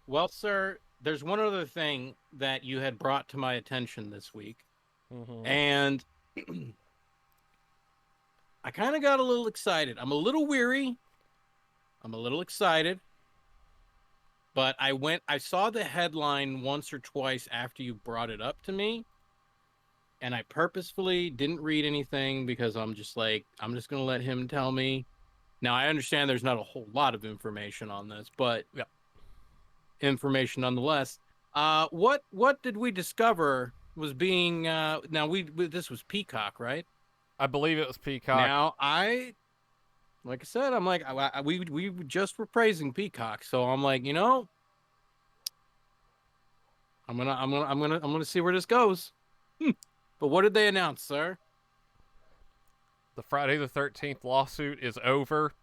Well, sir, there's one other thing that you had brought to my attention this week, Hmm. and I kind of got a little excited. I'm a little weary. I'm a little excited, but I saw the headline once or twice after you brought it up to me, and I purposefully didn't read anything because I'm just like, I'm just going to let him tell me. Now, I understand there's not a whole lot of information on this, but Yeah, information nonetheless. What did we discover was being now this was Peacock, right? I believe it was Peacock. Now I like I said, I'm like we just were praising Peacock, so I'm like, I'm gonna see where this goes. But what did they announce, sir? The Friday the 13th lawsuit is over.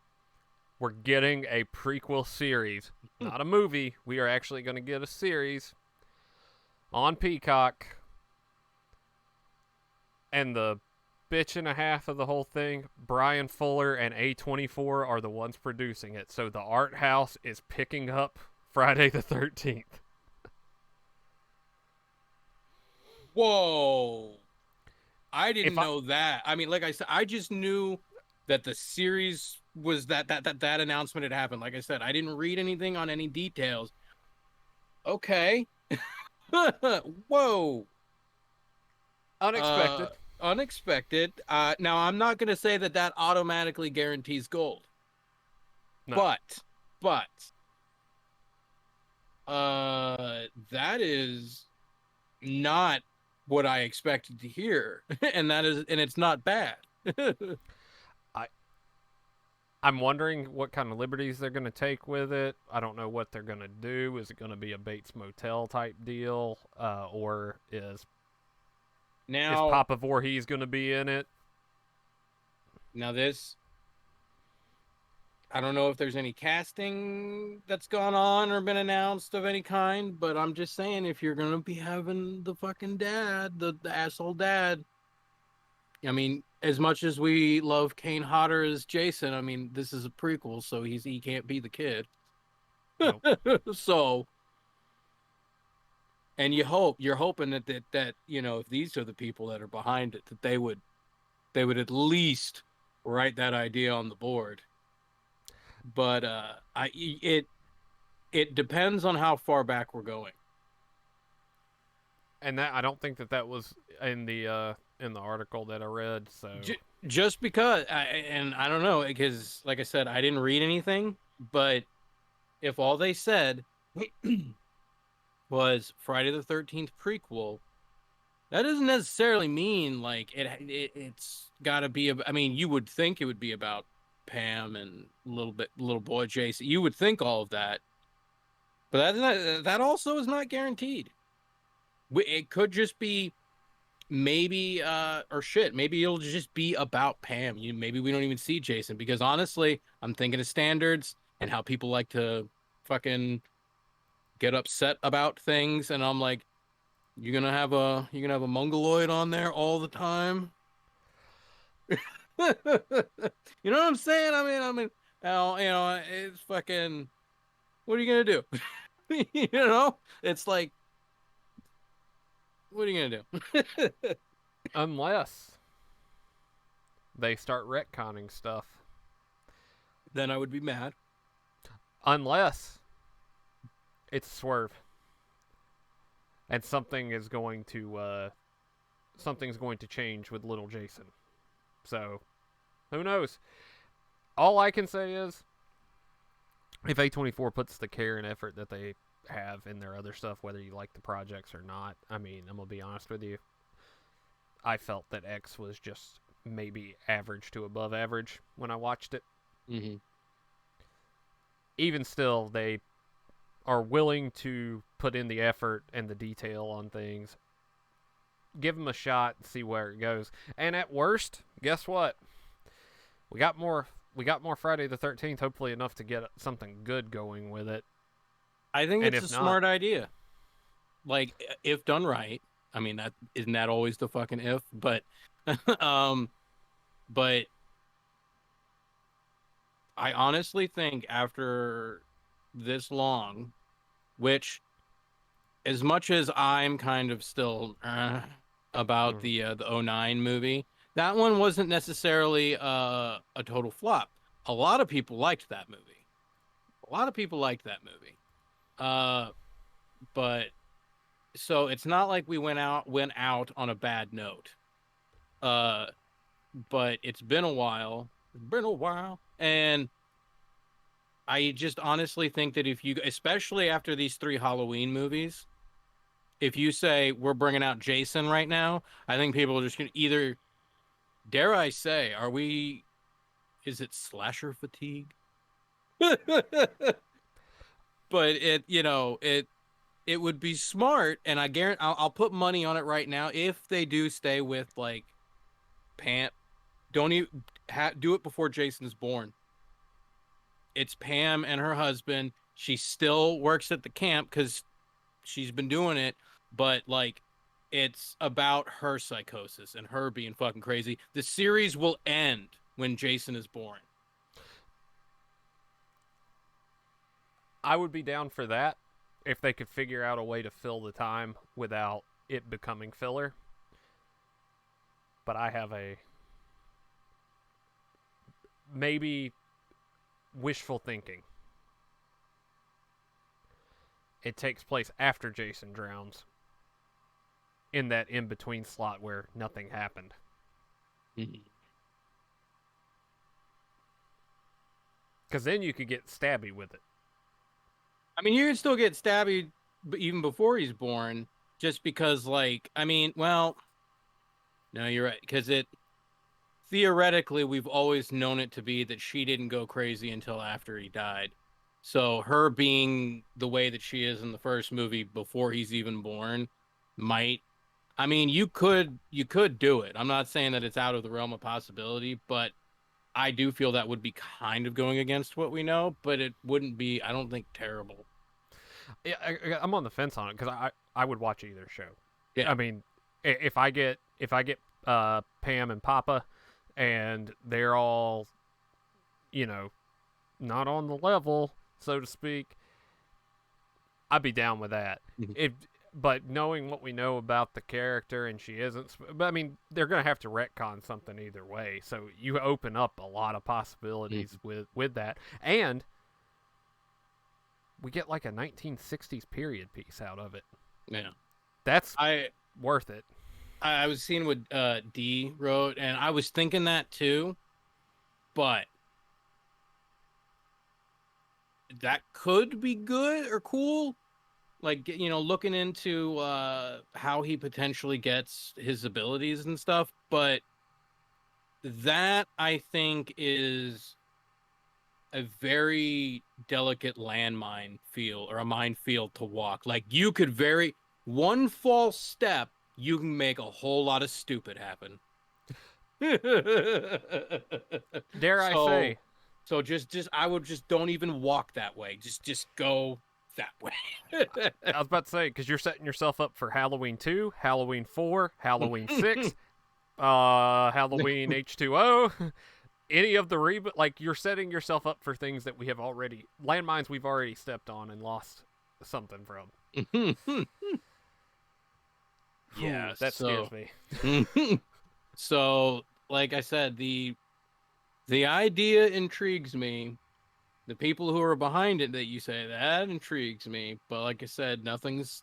We're getting a prequel series. Not a movie. We are actually going to get a series on Peacock. And the bitch and a half of the whole thing, Brian Fuller and A24 are the ones producing it. So the art house is picking up Friday the 13th. Whoa. I If didn't I know that. I mean, like I said, I just knew that the series was that announcement had happened. Like I said, I didn't read anything on any details. Okay. Whoa. unexpected. Unexpected. Now I'm not going to say that that automatically guarantees gold, No. but that is not what I expected to hear, and it's not bad. I I'm wondering what kind of liberties they're going to take with it. I don't know what they're going to do. Is it going to be a Bates Motel type deal, or is Now, Papa Voorhees going to be in it? now this I don't know if there's any casting that's gone on or been announced of any kind, but I'm just saying if you're gonna be having the fucking dad, the asshole dad, I mean, as much as we love Kane Hodder as Jason, I mean, this is a prequel, so he can't be the kid. Nope. So, and you're hoping that if these are the people that are behind it, that they would at least write that idea on the board. But it depends on how far back we're going. And that I don't think that was in the article that I read. So Just because and I don't know because like I said I didn't read anything, but if all they said was Friday the 13th prequel, that doesn't necessarily mean like it's got to be I mean, you would think it would be about Pam and little boy Jason. You would think all of that, but that also is not guaranteed. It could just be maybe or shit, maybe it'll just be about Pam. Maybe we don't even see Jason because honestly, I'm thinking of standards and how people like to fucking get upset about things, and I'm like, you're gonna have a mongoloid on there all the time. You know what I'm saying? I mean, it's fucking. What are you gonna do? It's like, what are you gonna do? unless they start retconning stuff, Then I would be mad. unless it's Swerve and something's going to change with little Jason. So who knows? All I can say is if A24 puts the care and effort that they have in their other stuff, whether you like the projects or not, I mean, I'm gonna be honest with you. I felt that X was just maybe average to above average when I watched it. Hmm. Even still, they are willing to put in the effort and the detail on things. Give them a shot and see where it goes. And at worst, guess what? We got more. We got more Friday the 13th. Hopefully enough to get something good going with it. I think And it's a if not, smart idea. Like if done right. I mean, that isn't that always the fucking if, but um but I honestly think after this long, which, as much as I'm kind of still about Mhm. the '09 movie, that one wasn't necessarily a total flop. A lot of people liked that movie. A lot of people liked that movie. Uh, but so it's not like we went out on a bad note. Uh, but it's been a while. It's been a while, and I just honestly think that if you, especially after these three Halloween movies, if you say we're bringing out Jason right now, I think people are just gonna either, dare I say, is it slasher fatigue? But it would be smart, and I guarantee I'll put money on it right now if they do stay with like Pam. Don't even do it before Jason's born. It's Pam and her husband. She still works at the camp because she's been doing it, but like it's about her psychosis and her being fucking crazy. The series will end when Jason is born. I would be down for that if they could figure out a way to fill the time without it becoming filler. But I have a maybe wishful thinking. It takes place after Jason drowns in that in between slot where nothing happened. Mhm. Because then you could get stabby with it. I mean, you can still get Stabby even before he's born, just because, like, I mean, well, no, you're right, because it theoretically we've always known it to be that she didn't go crazy until after he died. So her being the way that she is in the first movie before he's even born might, I mean, you could do it. I'm not saying that it's out of the realm of possibility, but I do feel that would be kind of going against what we know, but it wouldn't be, I don't think, terrible. Yeah, I'm on the fence on it because I would watch either show. Yeah. I mean, if I get Pam and Papa, and they're all you know not on the level, so to speak, I'd be down with that. Mhm. If but knowing what we know about the character and she isn't, but I mean they're gonna have to retcon something either way. So you open up a lot of possibilities Mhm. with that, and we get like a 1960s period piece out of it. Yeah. That's I worth it. I was seeing what D wrote, and I was thinking that too, but that could be good or cool. Like, looking into how he potentially gets his abilities and stuff, but that I think is a very delicate landmine feel or a minefield to walk. Like, you could very one false step, you can make a whole lot of stupid happen. Dare I so say, so just I would just don't even walk that way. Just go that way. I was about to say because you're setting yourself up for Halloween 2, Halloween 4, Halloween 6, Halloween H2O, any of the reboot. Like you're setting yourself up for things that we have already landmines we've already stepped on and lost something from. Yeah, That scares so me. so like I said, the idea intrigues me. The people who are behind it that you say that intrigues me, but like I said, nothing's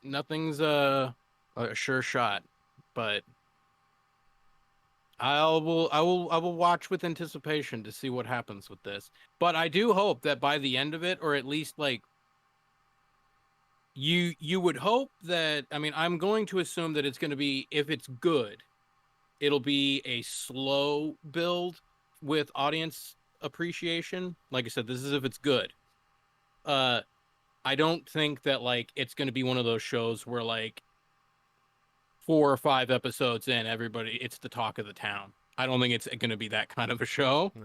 a sure shot. But I will watch with anticipation to see what happens with this. But I do hope that by the end of it, or at least like you would hope that, I mean, I'm going to assume that it's going to be, if it's good, it'll be a slow build with audience appreciation. Like I said, this is if it's good. Uh I don't think that like it's going to be one of those shows where like 4 or 5 episodes in, everybody, it's the talk of the town. I don't think it's going to be that kind of a show. Yeah.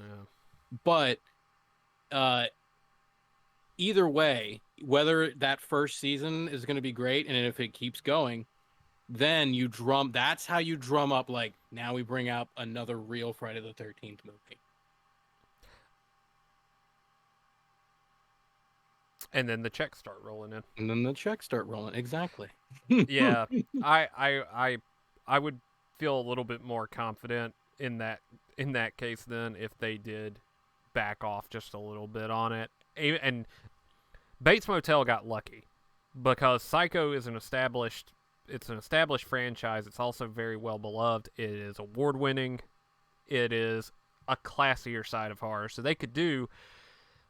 But uh either way, whether that first season is going to be great and if it keeps going, then that's how you drum up, like, now we bring out another real Friday the 13th movie. And then the checks start rolling in. And then the checks start rolling. Exactly. Yeah, I I I I would feel a little bit more confident in that case then if they did back off just a little bit on it. And Bates Motel got lucky because Psycho is an established franchise. It's also very well beloved. It is award winning. It is a classier side of horror. So they could do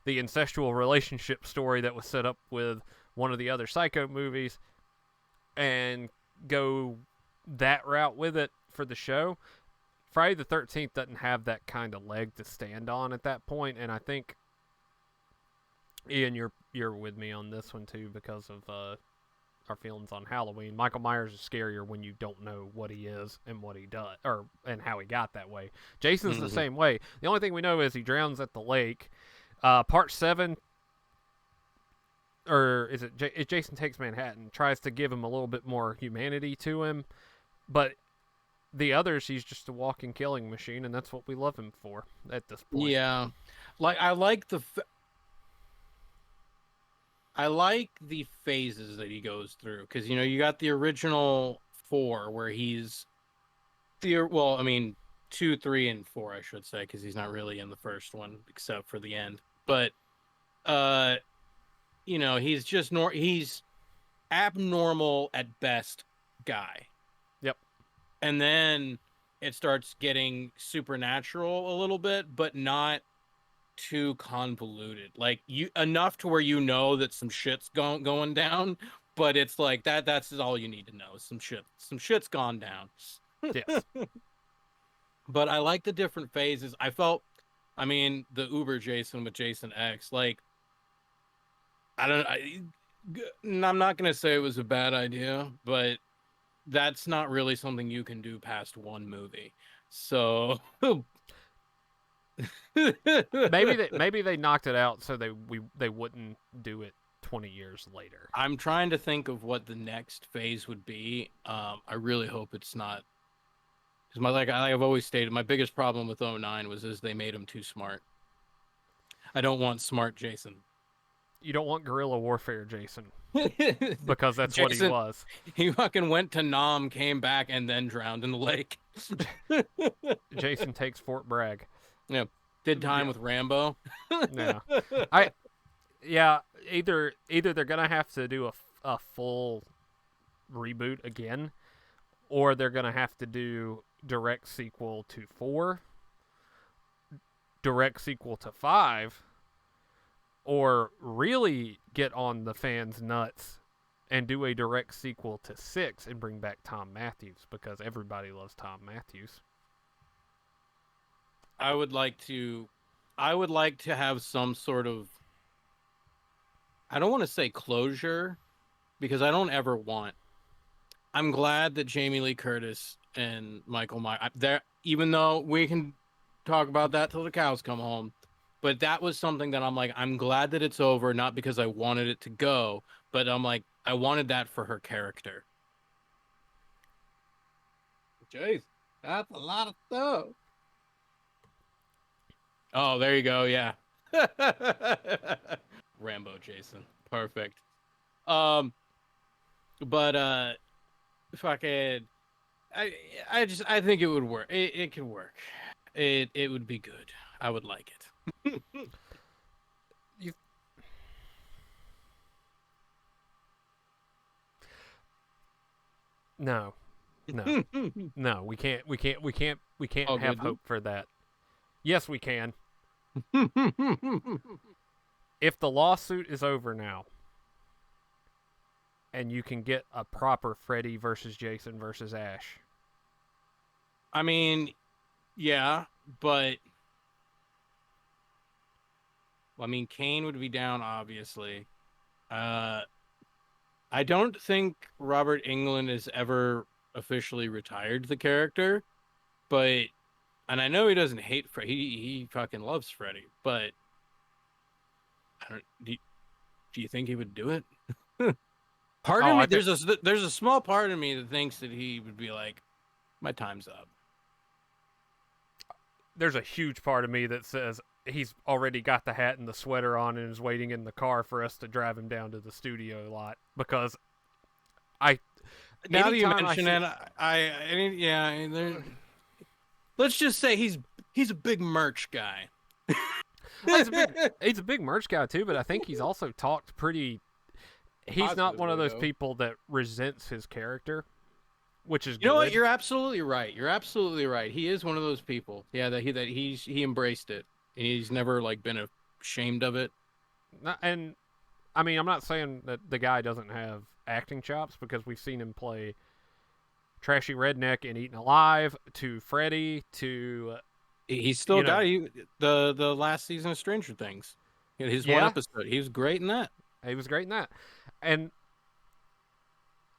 the incestual relationship story that was set up with one of the other Psycho movies and go that route with it for the show. Friday the 13th doesn't have that kind of leg to stand on at that point, and I think Ian, you're with me on this one too because of our feelings on Halloween. Michael Myers is scarier when you don't know what he is and what he does, or and how he got that way. Jason's the same way. The only thing we know is he drowns at the lake. Part 7, or is it Jason Takes Manhattan, tries to give him a little bit more humanity to him, but the others, he's just a walking killing machine, and that's what we love him for at this point. Yeah, like I like the phases that he goes through because you got the original 4 where he's well, I mean 2, 3, and 4, I should say, because he's not really in the first one except for the end. But he's just he's abnormal at best guy. Yep. And then it starts getting supernatural a little bit, but not too convoluted. Like enough to where that some shit's going down, but it's like that's all you need to know. Some shit's gone down. Yes. But I like the different phases. I mean, the Uber Jason with Jason X, like I'm not going to say it was a bad idea, but that's not really something you can do past one movie. So maybe they knocked it out so they wouldn't do it 20 years later. I'm trying to think of what the next phase would be. I really hope it's not, because like I've always stated, my biggest problem with 09 was they made him too smart. I don't want smart Jason. You don't want guerrilla warfare Jason. Because that's what he was. He fucking went to Nam, came back, and then drowned in the lake. Jason takes Fort Bragg. Yeah. Did time with Rambo. Yeah. Either they're gonna have to do a full reboot again, or they're gonna have to do direct sequel to 4, direct sequel to 5, or really get on the fans' nuts and do a direct sequel to 6 and bring back Tom Matthews, because everybody loves Tom Matthews. I would like to have some sort of, I don't want to say closure, because I don't ever want. I'm glad that Jamie Lee Curtis and Michael Myers, even though we can talk about that till the cows come home, but that was something that I'm like, I'm glad that it's over, not because I wanted it to go, but I'm like, I wanted that for her character. Jeez, that's a lot of stuff. Oh, there you go. Yeah. Rambo Jason. Perfect. But fucking, I think it would work. It could work. It would be good. I would like it. No, no, we can't Oh, have good. hope for that. Yes, we can. If the lawsuit is over now, and you can get a proper Freddy versus Jason versus Ash. I mean, yeah, but I mean, Kane would be down, obviously. I don't think Robert Englund has ever officially retired the character, but, and I know he doesn't hate Freddy. He fucking loves Freddy, but do you think he would do it? Part of me, there's a small part of me that thinks that he would be like, my time's up. There's a huge part of me that says, he's already got the hat and the sweater on and is waiting in the car for us to drive him down to the studio lot because I. Now that you Anytime I mention see, it, yeah. Let's just say he's a big merch guy. he's a big merch guy too, but I think he's also talked pretty. He's not one of Positively, those though. people that resents his character, which is You know what? good. You're absolutely right. You're absolutely right. He is one of those people. Yeah, he embraced it. He's never like been ashamed of it. And I mean, I'm not saying that the guy doesn't have acting chops because we've seen him play trashy redneck in Eaten Alive to Freddy to He's still you got know, the last season of Stranger Things. His one yeah, episode. He was great in that. he was great in that. And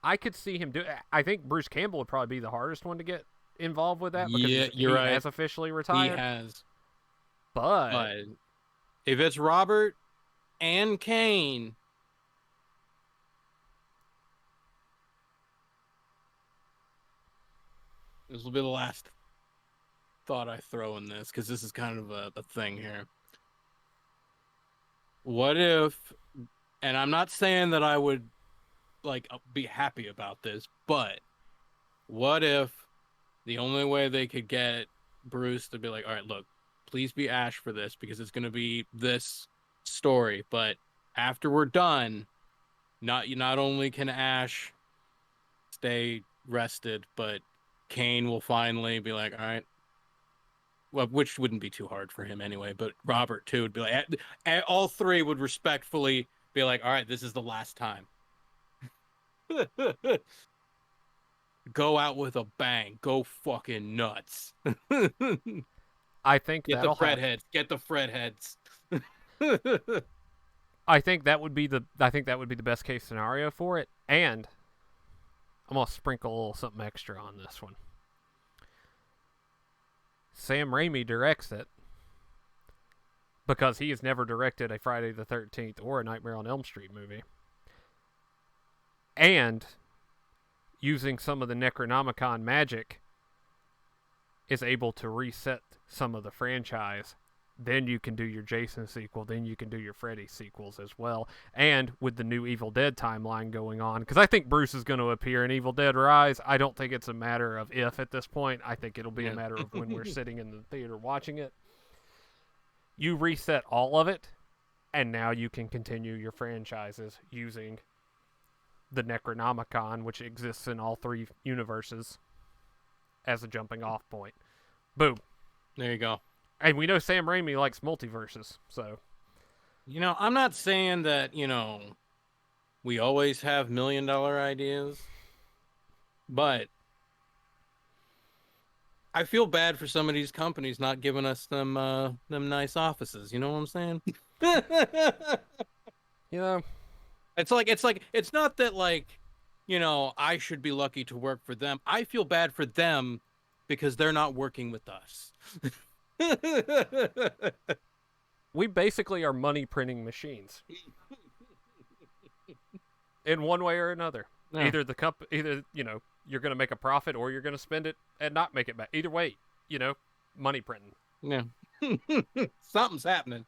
I could see him do. I think Bruce Campbell would probably be the hardest one to get involved with that because Yeah, you're he right. has officially He retired. has. But But if it's Robert and Kane, this will be the last thought I throw in this because this is kind of a thing here. What if, and I'm not saying that I would like be happy about this, but what if the only way they could get Bruce to be like, all right, look, please be Ash for this because it's going to be this story, but after we're done, not only can Ash stay rested, but Kane will finally be like, all right, well, which wouldn't be too hard for him anyway, but Robert too would be like, all three would respectfully be like, all right, this is the last time. Go out with a bang. Go fucking nuts. I think Get the that'll Fred happen. heads. Get the Fred heads. I think that would be the. I think that would be the best case scenario for it. And I'm gonna sprinkle a little something extra on this one. Sam Raimi directs it because he has never directed a Friday the 13th or a Nightmare on Elm Street movie. And using some of the Necronomicon magic is able to reset some of the franchise. Then you can do your Jason sequel. Then you can do your Freddy sequels as well. And with the new Evil Dead timeline going on, because I think Bruce is going to appear in Evil Dead Rise. I don't think it's a matter of if at this point. I think it'll be a matter of when we're sitting in the theater watching it. You reset all of it, and now you can continue your franchises using the Necronomicon, which exists in all three universes, as a jumping off point. Boom. There you go. And we know Sam Raimi likes multiverses, so. I'm not saying that, we always have $1 million ideas, but I feel bad for some of these companies not giving us them nice offices. You know what I'm saying? You know, it's not that like, I should be lucky to work for them. I feel bad for them because they're not working with us. we basically are money printing machines. In one way or another. Yeah. Either, you're going to make a profit or you're going to spend it and not make it back. Either way, money printing. Yeah. Something's happening.